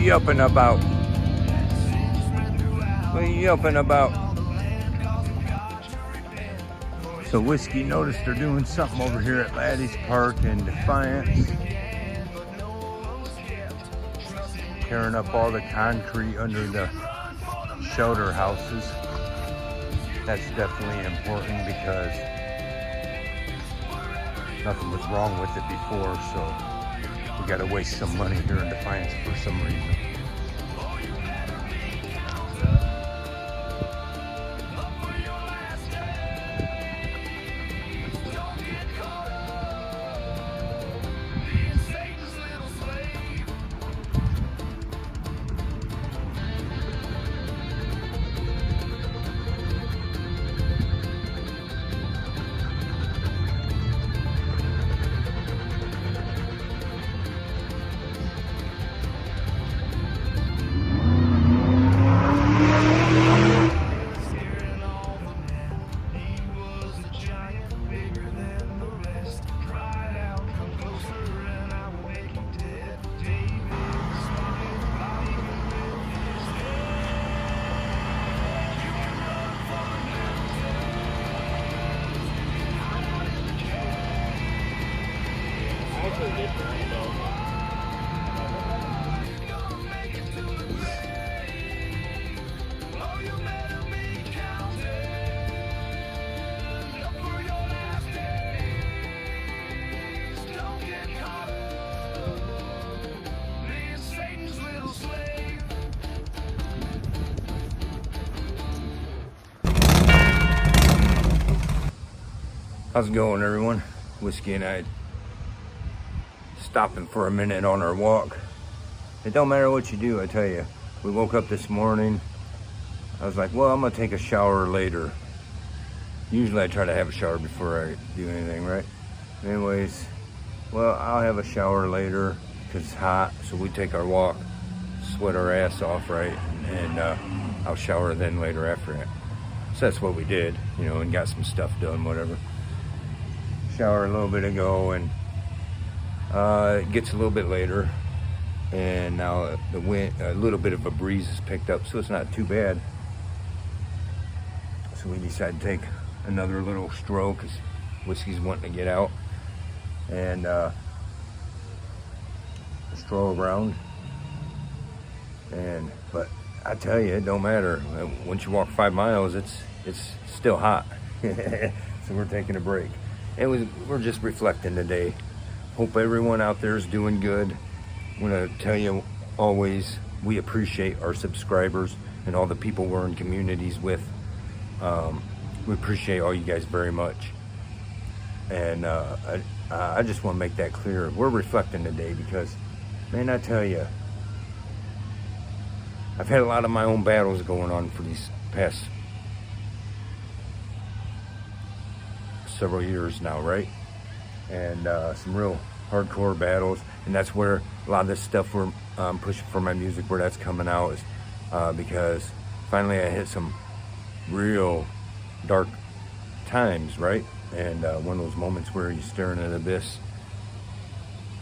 you up and about? What are you up and about? So Whiskey noticed they're doing something over here at Laddie's Park in Defiance. Tearing up all the concrete under the shelter houses. That's definitely important because nothing was wrong with it before, so we gotta waste some money here in Defiance for some reason. How's it going, everyone? Whiskey and I stopping for a minute on our walk. It don't matter what you do, I tell you. We woke up this morning. I was like, well, I'm gonna take a shower later. Usually I try to have a shower before I do anything, right? Anyways, well, I'll have a shower later because it's hot. So we take our walk, sweat our ass off, right? And I'll shower then later after that. So that's what we did, you know, and got some stuff done, whatever. Shower a little bit ago, and it gets a little bit later, and now the wind, a little bit of a breeze has picked up, so it's not too bad. So we decided to take another little stroll because Whiskey's wanting to get out and stroll around. But I tell you, it don't matter. Once you walk 5 miles, it's still hot. So we're taking a break. And we're just reflecting today. Hope everyone out there is doing good. I want to tell you always, we appreciate our subscribers and all the people we're in communities with. We appreciate all you guys very much. And I just want to make that clear. We're reflecting today because, man, I tell you, I've had a lot of my own battles going on for these past several years now, right? And some real hardcore battles, and that's where a lot of this stuff we're pushing for my music, where that's coming out, is because finally I hit some real dark times, right? And one of those moments where you're staring at an abyss,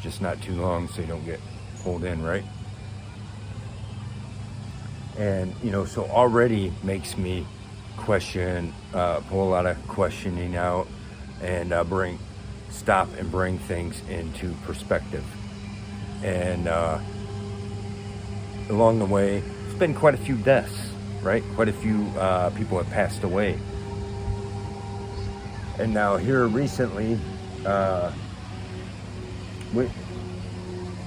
just not too long so you don't get pulled in, right? And you know, so already makes me question, pull a lot of questioning out, and stop and bring things into perspective. And along the way, it's been quite a few deaths, right? Quite a few people have passed away. And now here recently,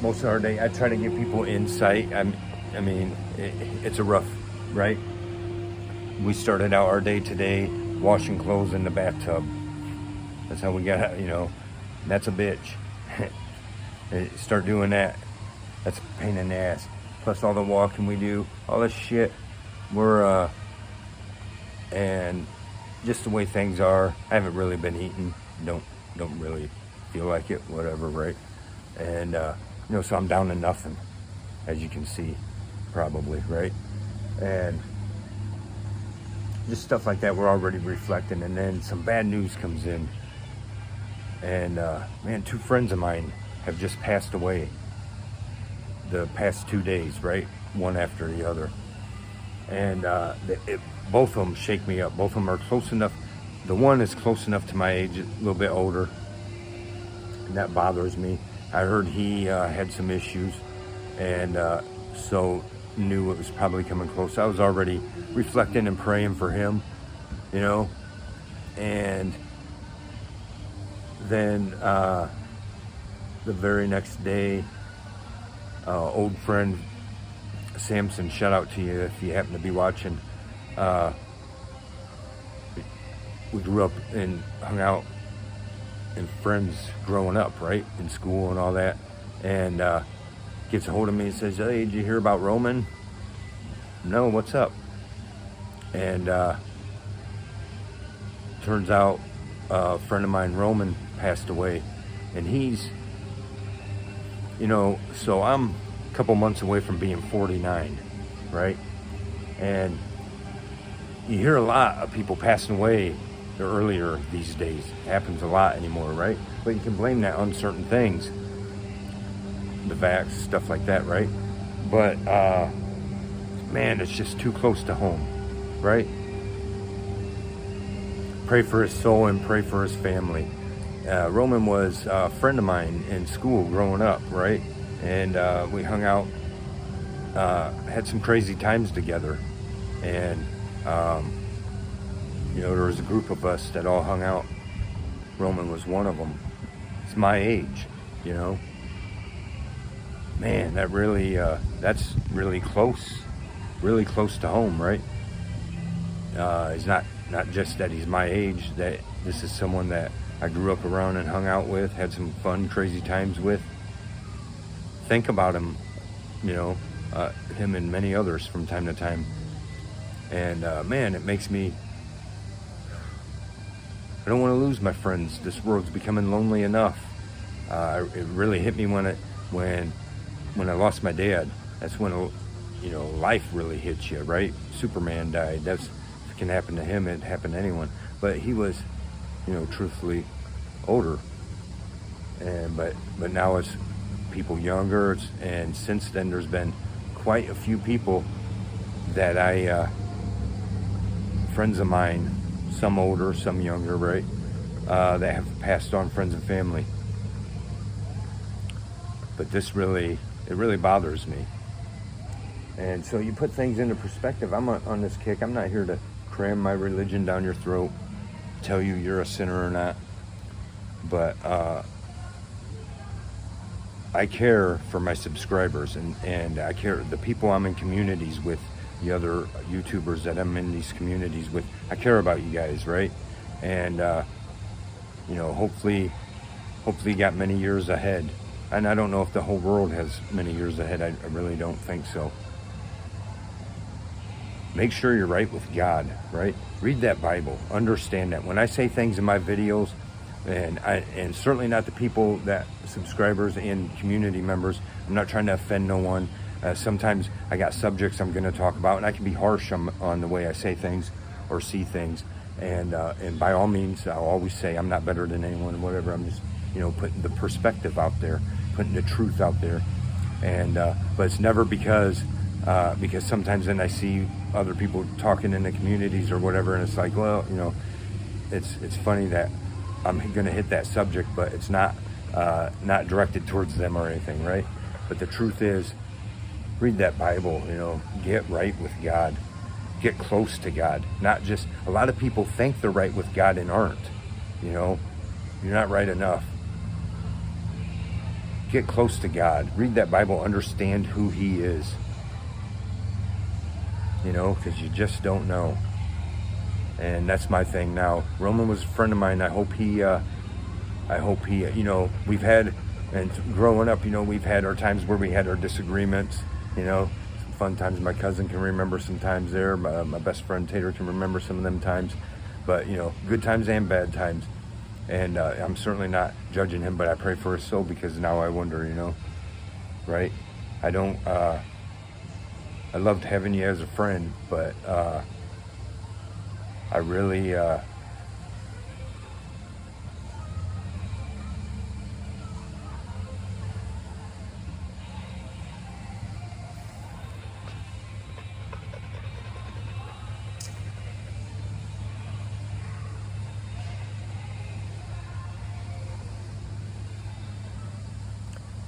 most of our day, I try to give people insight. I mean, it's a rough, right? We started out our day today washing clothes in the bathtub. That's how we got, you know, that's a bitch. Start doing that. That's a pain in the ass. Plus all the walking we do, all this shit. And just the way things are, I haven't really been eating. Don't really feel like it, whatever, right? And, you know, so I'm down to nothing, as you can see, probably, right? And just stuff like that, we're already reflecting. And then some bad news comes in. And man, 2 friends of mine have just passed away. the past 2 days, right? One after the other. And both of them shake me up. Both of them are close enough. The one is close enough to my age, a little bit older, and that bothers me. I heard he had some issues, and so knew it was probably coming close. I was already reflecting and praying for him, you know. And then the very next day, old friend Samson, shout out to you if you happen to be watching. We grew up and hung out and friends growing up, right, in school and all that, and gets a hold of me and says, "Hey, did you hear about Roman?" "No, what's up?" And turns out a friend of mine, Roman, passed away, and he's, you know, so I'm a couple months away from being 49, right? And you hear a lot of people passing away earlier these days. It happens a lot anymore, right? But you can blame that on certain things, the vax, stuff like that, right? But man, it's just too close to home, right? Pray for his soul and pray for his family. Roman was a friend of mine in school growing up, right? And we hung out, had some crazy times together. And, you know, there was a group of us that all hung out. Roman was one of them. It's my age, you know. Man, that really, that's really close to home, right? It's not just that he's my age, that this is someone that I grew up around and hung out with, had some fun, crazy times with. Think about him, you know, him and many others from time to time. And man, it makes me, I don't want to lose my friends. This world's becoming lonely enough. It really hit me when I lost my dad. That's when, you know, life really hits you, right? Superman died. If it can happen to him, it happened to anyone. But he was, you know, truthfully older. And but now it's people younger, and since then there's been quite a few people that friends of mine, some older, some younger, right, that have passed on, friends and family. But this really bothers me. And so you put things into perspective. I'm on this kick. I'm not here to cram my religion down your throat, tell you you're a sinner or not. But I care for my subscribers, and I care the people I'm in communities with, the other YouTubers that I'm in these communities with. I care about you guys, right? And you know, hopefully you got many years ahead. And I don't know if the whole world has many years ahead. I really don't think so. Make sure you're right with God, right? Read that Bible. Understand that. When I say things in my videos, and certainly not the people that subscribers and community members, I'm not trying to offend no one. Sometimes I got subjects I'm going to talk about, and I can be harsh on the way I say things or see things. And by all means, I'll always say I'm not better than anyone, whatever. I'm just, you know, putting the perspective out there, putting the truth out there. And but it's never because sometimes then I see other people talking in the communities or whatever, and it's like, well, you know, it's funny that I'm going to hit that subject, but it's not directed towards them or anything, right? But the truth is, read that Bible, you know, get right with God, get close to God. Not just, a lot of people think they're right with God and aren't, you know, you're not right enough. Get close to God, read that Bible, understand who He is, you know, because you just don't know. And that's my thing now. Roman was a friend of mine. I hope he, you know, we've had, and growing up, you know, we've had our times where we had our disagreements, you know, some fun times. My cousin can remember some times there. My best friend Tater can remember some of them times. But, you know, good times and bad times. And I'm certainly not judging him, but I pray for his soul, because now I wonder, you know, right? I don't, I loved having you as a friend, but I really,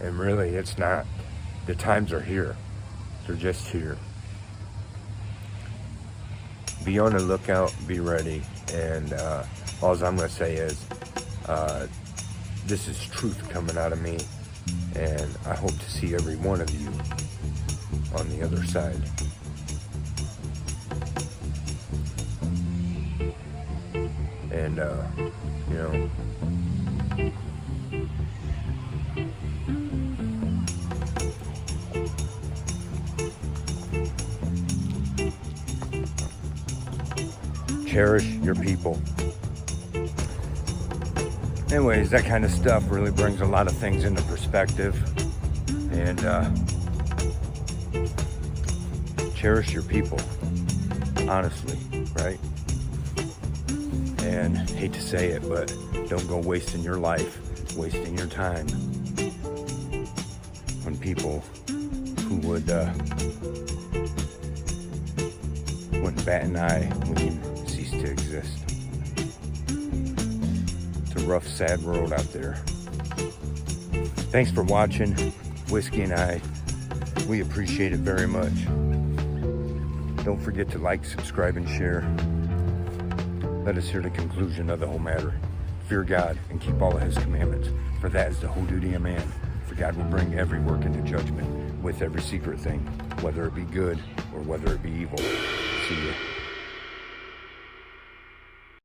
And really, it's not. The times are here. They're just here. Be on the lookout, be ready, and all I'm going to say is, this is truth coming out of me, and I hope to see every one of you on the other side. And, you know, cherish your people. Anyways, that kind of stuff really brings a lot of things into perspective. And cherish your people, honestly, right? And hate to say it, but don't go wasting your life, wasting your time on people who wouldn't bat an eye when you cease to exist. It's a rough, sad world out there. Thanks for watching. Whiskey and I, we appreciate it very much. Don't forget to like, subscribe, and share. Let us hear the conclusion of the whole matter. Fear God and keep all of his commandments, for that is the whole duty of man. For God will bring every work into judgment with every secret thing, whether it be good or whether it be evil. See ya.